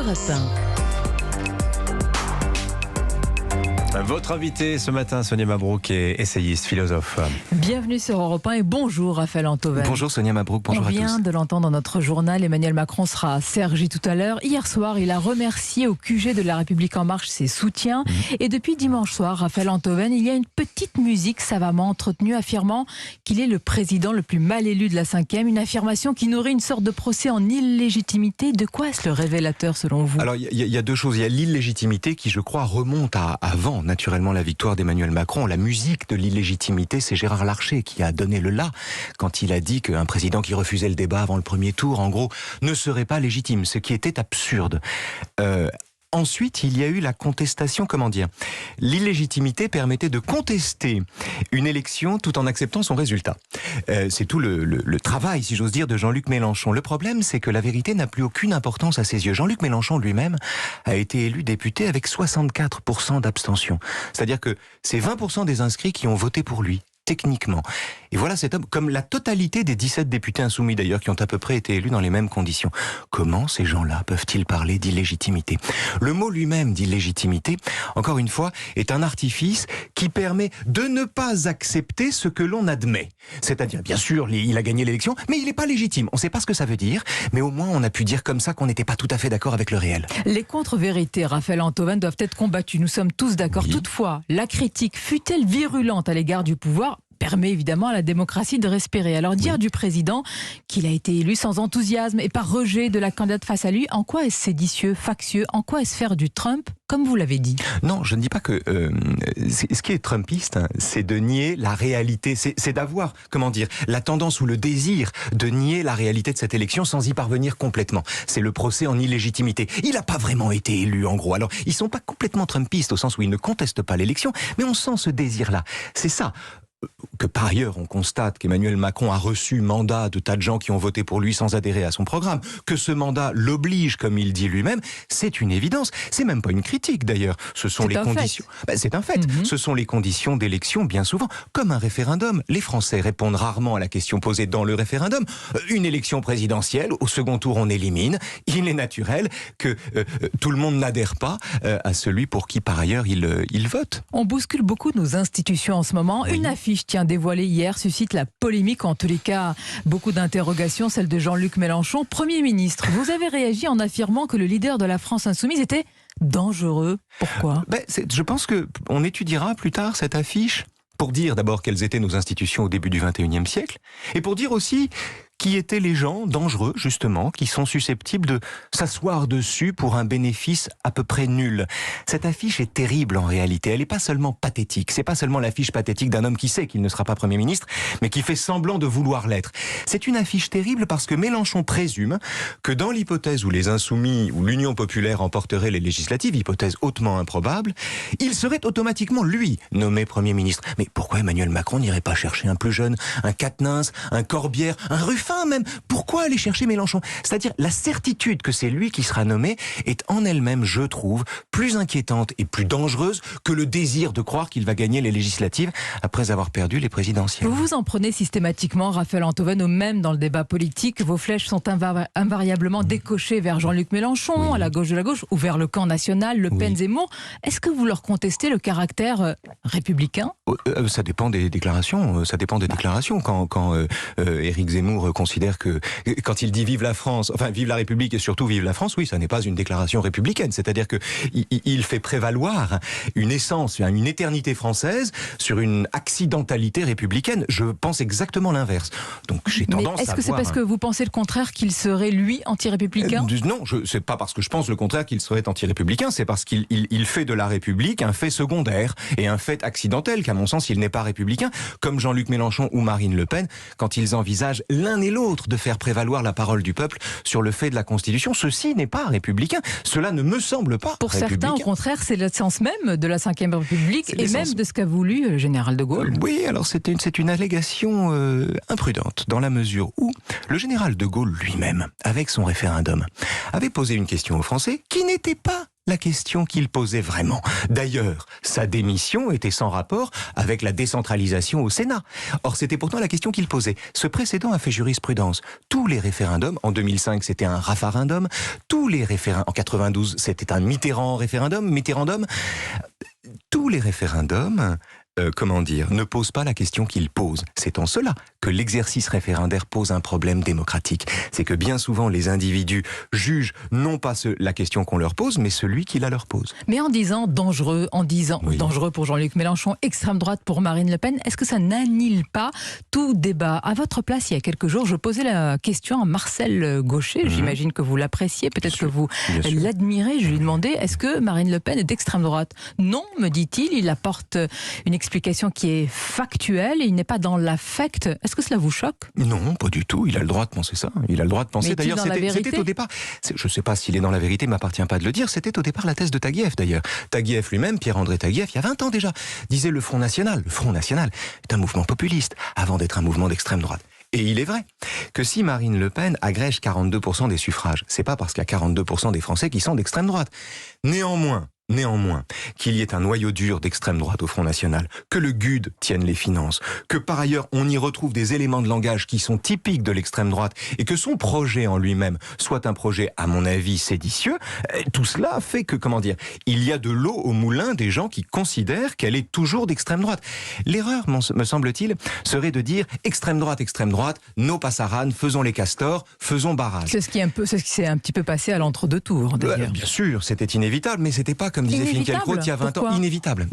Europe 1. Votre invité ce matin, Sonia Mabrouk, est essayiste, philosophe. Bienvenue sur Europe 1 et bonjour Raphaël Antoven. Bonjour Sonia Mabrouk, bonjour à tous. On vient de l'entendre dans notre journal, Emmanuel Macron sera à Cergy tout à l'heure. Hier soir, il a remercié au QG de La République En Marche ses soutiens. Et depuis dimanche soir, Raphaël Antoven, il y a une petite musique savamment entretenue affirmant qu'il est le président le plus mal élu de la 5e. Une affirmation qui nourrit une sorte de procès en illégitimité. De quoi est-ce le révélateur selon vous ? Alors il y a deux choses. Il y a l'illégitimité qui, je crois, remonte à avant naturellement la victoire d'Emmanuel Macron. La musique de l'illégitimité, c'est Gérard Larcher qui a donné le là quand il a dit qu'un président qui refusait le débat avant le premier tour, en gros, ne serait pas légitime, ce qui était absurde. Ensuite, il y a eu la contestation, l'illégitimité permettait de contester une élection tout en acceptant son résultat. C'est tout le travail, si j'ose dire, de Jean-Luc Mélenchon. Le problème, c'est que la vérité n'a plus aucune importance à ses yeux. Jean-Luc Mélenchon lui-même a été élu député avec 64% d'abstention. C'est-à-dire que c'est 20% des inscrits qui ont voté pour lui. Techniquement. Et voilà cet homme, comme la totalité des 17 députés insoumis d'ailleurs, qui ont à peu près été élus dans les mêmes conditions. Comment ces gens-là peuvent-ils parler d'illégitimité ? Le mot lui-même d'illégitimité, encore une fois, est un artifice qui permet de ne pas accepter ce que l'on admet. C'est-à-dire, bien sûr, il a gagné l'élection, mais il n'est pas légitime. On ne sait pas ce que ça veut dire, mais au moins on a pu dire comme ça qu'on n'était pas tout à fait d'accord avec le réel. Les contre-vérités, Raphaël Antoven, doivent être combattues. Nous sommes tous d'accord. Oui. Toutefois, la critique, fût-elle virulente à l'égard du pouvoir, permet évidemment à la démocratie de respirer. Alors dire du président qu'il a été élu sans enthousiasme et par rejet de la candidate face à lui, en quoi est-ce séditieux, factieux, en quoi est-ce faire du Trump, comme vous l'avez dit ? Non, je ne dis pas que... ce qui est trumpiste, c'est de nier la réalité, c'est d'avoir, la tendance ou le désir de nier la réalité de cette élection sans y parvenir complètement. C'est le procès en illégitimité. Il n'a pas vraiment été élu, en gros. Alors, ils ne sont pas complètement trumpistes, au sens où ils ne contestent pas l'élection, mais on sent ce désir-là. C'est ça. Que par ailleurs on constate qu'Emmanuel Macron a reçu mandat de tas de gens qui ont voté pour lui sans adhérer à son programme, que ce mandat l'oblige, comme il dit lui-même, c'est une évidence. C'est même pas une critique d'ailleurs. Ce sont les conditions. C'est un fait. Ce sont les conditions d'élection bien souvent, comme un référendum. Les Français répondent rarement à la question posée dans le référendum. Une élection présidentielle, au second tour on élimine. Il est naturel que tout le monde n'adhère pas à celui pour qui par ailleurs il vote. On bouscule beaucoup nos institutions en ce moment. Oui. Une affiche dévoilée hier suscite la polémique, en tous les cas beaucoup d'interrogations, celle de Jean-Luc Mélenchon, Premier ministre. Vous avez réagi en affirmant que le leader de la France insoumise était dangereux. Pourquoi ? Je pense qu'on étudiera plus tard cette affiche pour dire d'abord quelles étaient nos institutions au début du XXIe siècle et pour dire aussi qui étaient les gens dangereux, justement, qui sont susceptibles de s'asseoir dessus pour un bénéfice à peu près nul. Cette affiche est terrible en réalité. Elle n'est pas seulement pathétique. C'est pas seulement l'affiche pathétique d'un homme qui sait qu'il ne sera pas Premier ministre, mais qui fait semblant de vouloir l'être. C'est une affiche terrible parce que Mélenchon présume que dans l'hypothèse où les Insoumis ou l'Union populaire emporteraient les législatives, hypothèse hautement improbable, il serait automatiquement, lui, nommé Premier ministre. Mais pourquoi Emmanuel Macron n'irait pas chercher un plus jeune, un Quatennens, un Corbière, un Ruffin même? Pourquoi aller chercher Mélenchon? C'est-à-dire, la certitude que c'est lui qui sera nommé est en elle-même, je trouve, plus inquiétante et plus dangereuse que le désir de croire qu'il va gagner les législatives après avoir perdu les présidentielles. Vous vous en prenez systématiquement, Raphaël Antoven, ou même dans le débat politique, vos flèches sont invariablement décochées vers Jean-Luc Mélenchon, à la gauche de la gauche, ou vers le camp national, Le Pen, Zemmour. Est-ce que vous leur contestez le caractère républicain? Ça dépend des déclarations. Quand Éric Zemmour considère que, quand il dit vive la France, enfin vive la République et surtout vive la France, oui, ça n'est pas une déclaration républicaine. C'est-à-dire que il fait prévaloir une essence, une éternité française sur une accidentalité républicaine. Je pense exactement l'inverse. Donc j'ai tendance à est-ce que c'est parce que vous pensez le contraire qu'il serait, lui, anti-républicain? Non, c'est pas parce que je pense le contraire qu'il serait anti-républicain, c'est parce qu'il fait de la République un fait secondaire et un fait accidentel, qu'à mon sens, il n'est pas républicain, comme Jean-Luc Mélenchon ou Marine Le Pen, quand ils envisagent l'un et l'autre de faire prévaloir la parole du peuple sur le fait de la Constitution. Ceci n'est pas républicain. Cela ne me semble pas Pour républicain. Certains, au contraire, c'est l'essence même de la Ve République et même de ce qu'a voulu le général de Gaulle. Oui, alors c'est une allégation imprudente, dans la mesure où le général de Gaulle lui-même, avec son référendum, avait posé une question aux Français qui n'était pas la question qu'il posait vraiment. D'ailleurs, sa démission était sans rapport avec la décentralisation au Sénat. Or, c'était pourtant la question qu'il posait. Ce précédent a fait jurisprudence. Tous les référendums, en 2005, c'était un Raffarindum. Tous les référendums, en 92, c'était un Mitterrandum. Tous les référendums, ne posent pas la question qu'ils posent. C'est en cela que l'exercice référendaire pose un problème démocratique. C'est que bien souvent, les individus jugent non pas la question qu'on leur pose, mais celui qui la leur pose. Mais en disant dangereux pour Jean-Luc Mélenchon, extrême droite pour Marine Le Pen, est-ce que ça n'annule pas tout débat? À votre place, il y a quelques jours, je posais la question à Marcel Gauchet, j'imagine que vous l'appréciez, peut-être que vous l'admirez, je lui demandais, est-ce que Marine Le Pen est d'extrême droite? Non, me dit-il, il apporte une explication qui est factuelle et il n'est pas dans l'affect. Est-ce que cela vous choque? Non, pas du tout. Il a le droit de penser ça. Il a le droit de penser. D'ailleurs, c'était au départ. Je ne sais pas s'il est dans la vérité, il ne m'appartient pas de le dire. C'était au départ la thèse de Taguieff, d'ailleurs. Taguieff lui-même, Pierre-André Taguieff, il y a 20 ans déjà, disait le Front National. Le Front National est un mouvement populiste avant d'être un mouvement d'extrême droite. Et il est vrai que si Marine Le Pen agrège 42% des suffrages, c'est pas parce qu'il y a 42% des Français qui sont d'extrême droite. Néanmoins, qu'il y ait un noyau dur d'extrême droite au Front National, que le GUD tienne les finances, que par ailleurs on y retrouve des éléments de langage qui sont typiques de l'extrême droite et que son projet en lui-même soit un projet, à mon avis, séditieux, tout cela fait que, il y a de l'eau au moulin des gens qui considèrent qu'elle est toujours d'extrême droite. L'erreur, me semble-t-il, serait de dire extrême droite, nos passaranes, faisons les castors, faisons barrage. C'est ce qui s'est un petit peu passé à l'entre-deux tours, d'ailleurs. Bien sûr, c'était inévitable, mais c'était pas comme disait Finkielkraut il y a 20 ans, inévitable.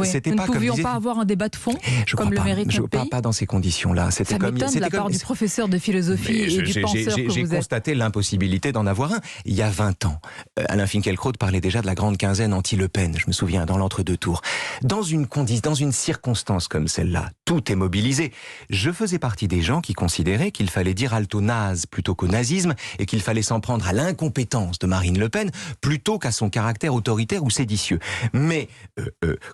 C'était nous pas ne pouvions comme pas avoir un débat de fond, comme le mérite notre pays. Pas dans ces conditions-là. Ça m'étonne de la part du professeur de philosophie et du penseur que vous êtes. J'ai constaté l'impossibilité d'en avoir un. Il y a 20 ans, Alain Finkielkraut parlait déjà de la grande quinzaine anti-Le Pen, je me souviens, dans l'entre-deux tours. Dans une circonstance comme celle-là, tout est mobilisé. Je faisais partie des gens qui considéraient qu'il fallait dire halte au naze plutôt qu'au nazisme et qu'il fallait s'en prendre à l'incompétence de Marine Le Pen plutôt qu'à son caractère autoritaire ou séditieux. Mais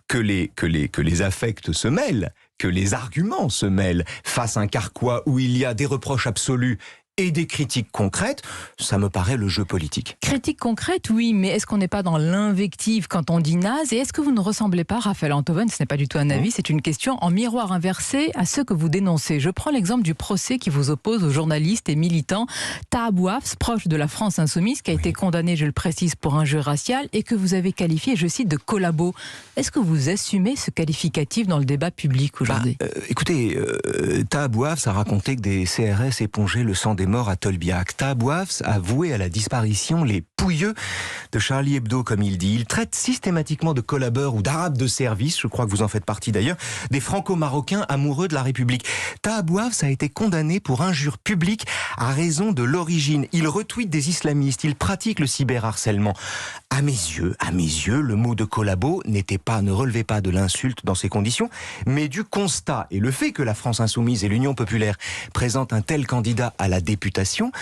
que les affects se mêlent, que les arguments se mêlent face à un carquois où il y a des reproches absolus et des critiques concrètes, ça me paraît le jeu politique. Critiques concrètes, oui, mais est-ce qu'on n'est pas dans l'invective quand on dit naze? Et est-ce que vous ne ressemblez pas, Raphaël Enthoven, ce n'est pas du tout un avis, c'est une question en miroir inversé à ceux que vous dénoncez. Je prends l'exemple du procès qui vous oppose au journaliste et militant Taha Bouafs, proche de la France Insoumise, qui a été condamné, je le précise, pour injure raciale et que vous avez qualifié, je cite, de collabo. Est-ce que vous assumez ce qualificatif dans le débat public aujourd'hui? Écoutez, Taha Bouafs a raconté que des CRS épongeaient le sang des morts à Tolbiac. Taha Bouafs a voué à la disparition les pouilleux de Charlie Hebdo, comme il dit. Il traite systématiquement de collabeurs ou d'arabes de service, je crois que vous en faites partie d'ailleurs, des franco-marocains amoureux de la République. Taha Bouafs a été condamné pour injure publique à raison de l'origine. Il retweet des islamistes, il pratique le cyberharcèlement. À mes yeux, le mot de collabo ne relevait pas de l'insulte dans ces conditions, mais du constat. Et le fait que la France Insoumise et l'Union Populaire présentent un tel candidat à la députation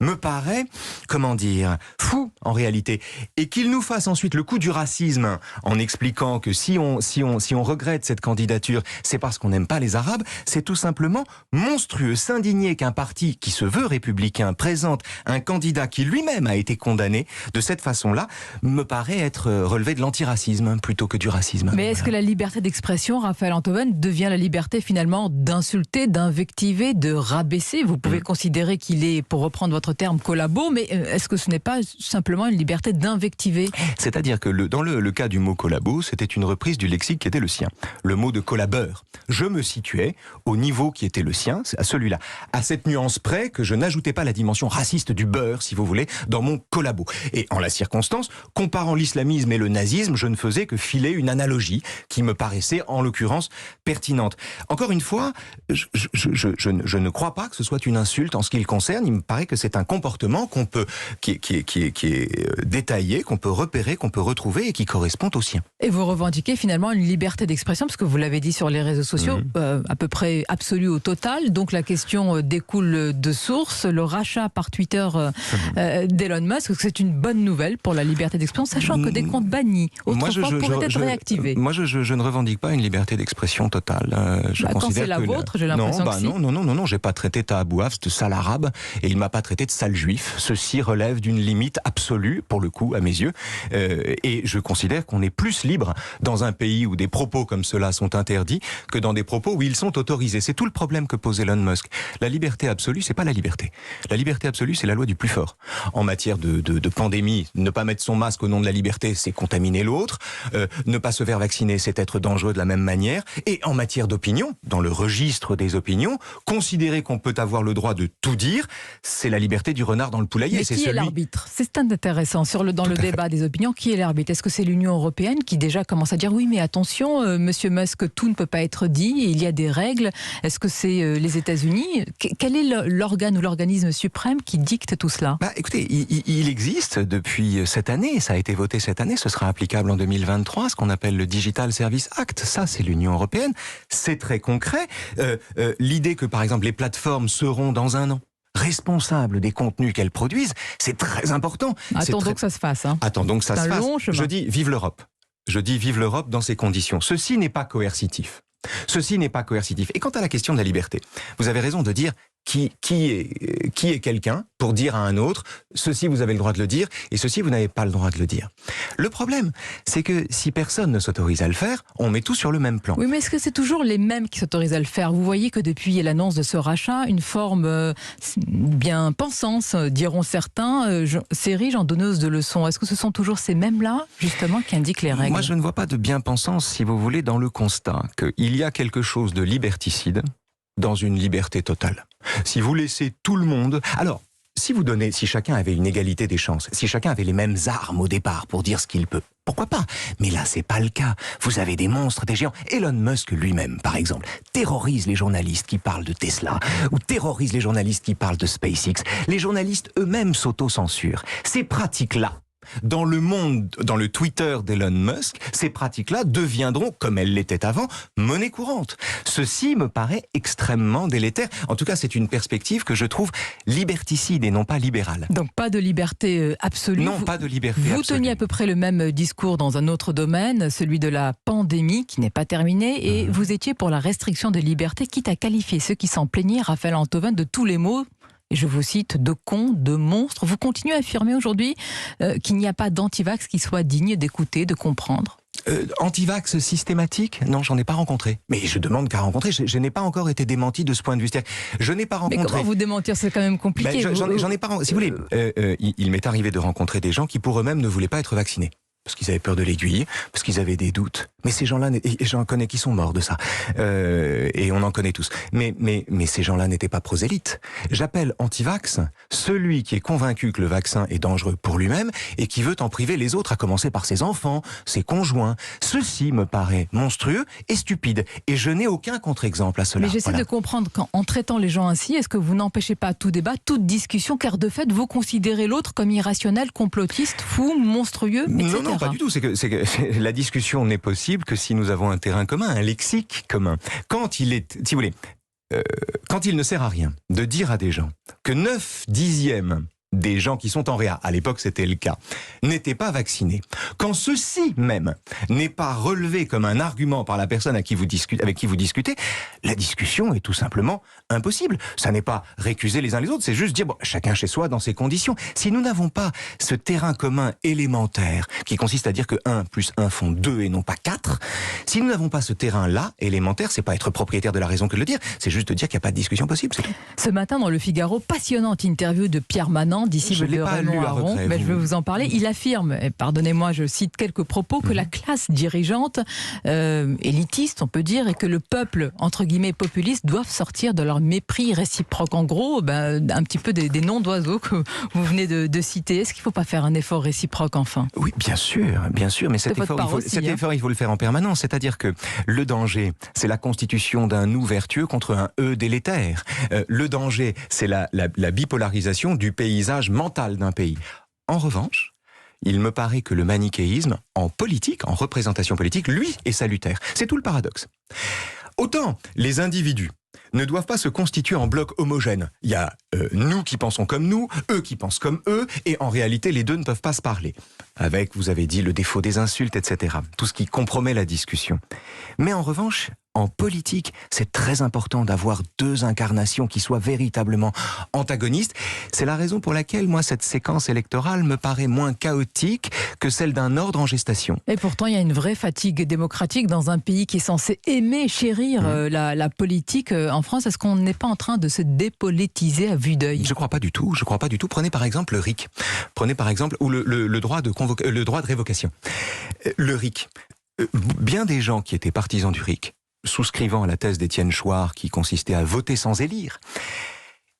me paraît, fou en réalité. Et qu'il nous fasse ensuite le coup du racisme en expliquant que si on regrette cette candidature, c'est parce qu'on n'aime pas les Arabes, c'est tout simplement monstrueux. S'indigner qu'un parti qui se veut républicain présente un candidat qui lui-même a été condamné de cette façon-là, me paraît être relevé de l'antiracisme plutôt que du racisme. Mais est-ce que la liberté d'expression, Raphaël Enthoven, devient la liberté finalement d'insulter, d'invectiver, de rabaisser? Vous pouvez considérer qu'il est, pour reprendre votre terme, collabo, mais est-ce que ce n'est pas simplement une liberté d'invectiver? C'est-à-dire que dans le cas du mot collabo, c'était une reprise du lexique qui était le sien. Le mot de collabeur. Je me situais au niveau qui était le sien, à celui-là. À cette nuance près que je n'ajoutais pas la dimension raciste du beurre, si vous voulez, dans mon collabo. Et en la circonstance, comparant l'islamisme et le nazisme, je ne faisais que filer une analogie qui me paraissait, en l'occurrence, pertinente. Encore une fois, je ne crois pas que ce soit une insulte en ce qui le concerne. Il me paraît que c'est un comportement qui est détaillé, qu'on peut repérer, qu'on peut retrouver et qui correspond au sien. Et vous revendiquez finalement une liberté d'expression, parce que vous l'avez dit sur les réseaux sociaux, à peu près absolue au total. Donc la question découle de source. Le rachat par Twitter d'Elon Musk, c'est une bonne nouvelle pour la liberté d'expression, sachant que des comptes bannis autrefois pourraient être réactivés. Moi, je ne revendique pas une liberté d'expression totale. Quand c'est la vôtre, j'ai l'impression que si. Non, j'ai pas traité Taha Bouafs de sale arabe et il m'a pas traité de sales juifs. Ceci relève d'une limite absolue, pour le coup, à mes yeux. Et je considère qu'on est plus libre dans un pays où des propos comme cela sont interdits que dans des propos où ils sont autorisés. C'est tout le problème que pose Elon Musk. La liberté absolue, c'est pas la liberté. La liberté absolue, c'est la loi du plus fort. En matière de pandémie, ne pas mettre son masque au nom de la liberté, c'est contaminer l'autre. Ne pas se faire vacciner, c'est être dangereux de la même manière. Et en matière d'opinion, dans le registre des opinions, considérer qu'on peut avoir le droit de tout dire, c'est la liberté du renard dans le poulailler. Mais qui est l'arbitre? C'est intéressant. Dans le débat des opinions, qui est l'arbitre? Est-ce que c'est l'Union européenne qui déjà commence à dire oui, mais attention, Monsieur Musk, tout ne peut pas être dit, il y a des règles? Est-ce que c'est les États-Unis? Quel est l'organe ou l'organisme suprême qui dicte tout cela? Écoutez, il existe depuis cette année, ça a été voté cette année, ce sera applicable en 2023, ce qu'on appelle le Digital Service Act. Ça, c'est l'Union européenne. C'est très concret. L'idée que, par exemple, les plateformes seront dans un an responsables des contenus qu'elles produisent, c'est très important. Attendons que ça se fasse. Attendons que ça se fasse. Chemin. Je dis vive l'Europe. Je dis vive l'Europe dans ces conditions. Ceci n'est pas coercitif. Ceci n'est pas coercitif. Et quant à la question de la liberté, vous avez raison de dire qui est quelqu'un pour dire à un autre ceci vous avez le droit de le dire et ceci vous n'avez pas le droit de le dire. Le problème, c'est que si personne ne s'autorise à le faire, on met tout sur le même plan. Oui, mais est-ce que c'est toujours les mêmes qui s'autorisent à le faire? Vous voyez que depuis l'annonce de ce rachat, une forme bien pensance, diront certains, s'érige en donneuse de leçons. Est-ce que ce sont toujours ces mêmes-là, justement, qui indiquent les règles? Moi, je ne vois pas de bien-pensance, si vous voulez, dans le constat qu'il y a quelque chose de liberticide dans une liberté totale. Si vous laissez tout le monde... Alors, si chacun avait une égalité des chances, si chacun avait les mêmes armes au départ pour dire ce qu'il peut, pourquoi pas? Mais là, c'est pas le cas. Vous avez des monstres, des géants. Elon Musk lui-même, par exemple, terrorise les journalistes qui parlent de Tesla, ou terrorise les journalistes qui parlent de SpaceX. Les journalistes eux-mêmes s'auto-censurent. Ces pratiques-là, dans le monde, dans le Twitter d'Elon Musk, ces pratiques-là deviendront, comme elles l'étaient avant, monnaie courante. Ceci me paraît extrêmement délétère. En tout cas, c'est une perspective que je trouve liberticide et non pas libérale. Donc pas de liberté absolue. Non, pas de liberté absolue. Vous teniez à peu près le même discours dans un autre domaine, celui de la pandémie qui n'est pas terminée, et vous étiez pour la restriction de liberté, quitte à qualifier ceux qui s'en plaignaient, Raphaël Antoven, de tous les mots. Et je vous cite, de cons, de monstres. Vous continuez à affirmer aujourd'hui qu'il n'y a pas d'antivax qui soit digne d'écouter, de comprendre? Antivax systématique? Non, j'en ai pas rencontré. Mais je demande qu'à rencontrer. Je n'ai pas encore été démenti de ce point de vue. Je n'ai pas rencontré. Mais comment vous démentir? C'est quand même compliqué. J'en ai pas. Si vous voulez, il m'est arrivé de rencontrer des gens qui pour eux-mêmes ne voulaient pas être vaccinés. Parce qu'ils avaient peur de l'aiguille, parce qu'ils avaient des doutes. Mais ces gens-là, et j'en connais qui sont morts de ça, et on en connaît tous. Mais ces gens-là n'étaient pas prosélytes. J'appelle antivax celui qui est convaincu que le vaccin est dangereux pour lui-même et qui veut en priver les autres, à commencer par ses enfants, ses conjoints. Ceci me paraît monstrueux et stupide. Et je n'ai aucun contre-exemple à cela. Mais j'essaie de comprendre qu'en traitant les gens ainsi, est-ce que vous n'empêchez pas tout débat, toute discussion, car de fait, vous considérez l'autre comme irrationnel, complotiste, fou, monstrueux, etc. Non, pas du tout. C'est que la discussion n'est possible que si nous avons un terrain commun, un lexique commun. Quand il est, si vous voulez, quand il ne sert à rien de dire à des gens que 9/10 des gens qui sont en réa, à l'époque c'était le cas, n'étaient pas vaccinés, quand ceci même n'est pas relevé comme un argument par la personne avec qui vous discutez, la discussion est tout simplement impossible. Ça n'est pas récuser les uns les autres, c'est juste dire, bon, chacun chez soi dans ses conditions. Si nous n'avons pas ce terrain commun élémentaire, qui consiste à dire que 1 plus 1 font 2 et non pas 4, si nous n'avons pas ce terrain-là élémentaire, c'est pas être propriétaire de la raison que de le dire, c'est juste de dire qu'il n'y a pas de discussion possible, c'est tout. Ce matin dans Le Figaro, passionnante interview de Pierre Manant, d'ici je l'ai pas lu à regret, mais je vais vous en parler. Il affirme, et pardonnez-moi, je cite quelques propos, que la classe dirigeante, élitiste, on peut dire, et que le peuple, entre guillemets, populiste, doivent sortir de leur mépris réciproque. En gros, un petit peu des noms d'oiseaux que vous venez de citer. Est-ce qu'il ne faut pas faire un effort réciproque, enfin? Oui, bien sûr, mais cet effort, il faut le faire en permanence. C'est-à-dire que le danger, c'est la constitution d'un nous vertueux contre un eux délétère. Le danger, c'est la bipolarisation du paysage mental d'un pays. En revanche, il me paraît que le manichéisme, en politique, en représentation politique, lui, est salutaire. C'est tout le paradoxe. Autant les individus ne doivent pas se constituer en bloc homogène. Il y a nous qui pensons comme nous, eux qui pensent comme eux, et en réalité, les deux ne peuvent pas se parler. Avec, vous avez dit, le défaut des insultes, etc. Tout ce qui compromet la discussion. Mais en revanche, En politique, c'est très important d'avoir deux incarnations qui soient véritablement antagonistes. C'est la raison pour laquelle, moi, cette séquence électorale me paraît moins chaotique que celle d'un ordre en gestation. Et pourtant, il y a une vraie fatigue démocratique dans un pays qui est censé aimer, chérir la politique. En France, est-ce qu'on n'est pas en train de se dépolitiser à vue d'œil ? Je crois pas du tout. Prenez par exemple le RIC. Prenez par exemple ou le droit de révocation. Le RIC. Bien des gens qui étaient partisans du RIC, souscrivant à la thèse d'Étienne Chouard qui consistait à voter sans élire,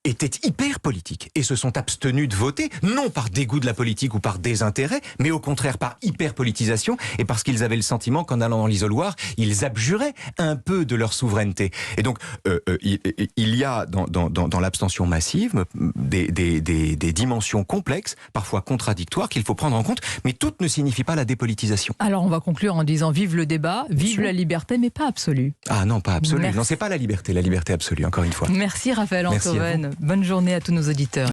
étaient hyper politiques et se sont abstenus de voter, non par dégoût de la politique ou par désintérêt, mais au contraire par hyper-politisation et parce qu'ils avaient le sentiment qu'en allant dans l'isoloir, ils abjuraient un peu de leur souveraineté. Et donc, il y a dans l'abstention massive des dimensions complexes, parfois contradictoires, qu'il faut prendre en compte, mais toutes ne signifient pas la dépolitisation. Alors, on va conclure en disant vive le débat, vive la liberté, mais pas absolue. Ah non, pas absolue. Merci. Non, c'est pas la liberté absolue, encore une fois. Merci Raphaël Antoven. Bonne journée à tous nos auditeurs.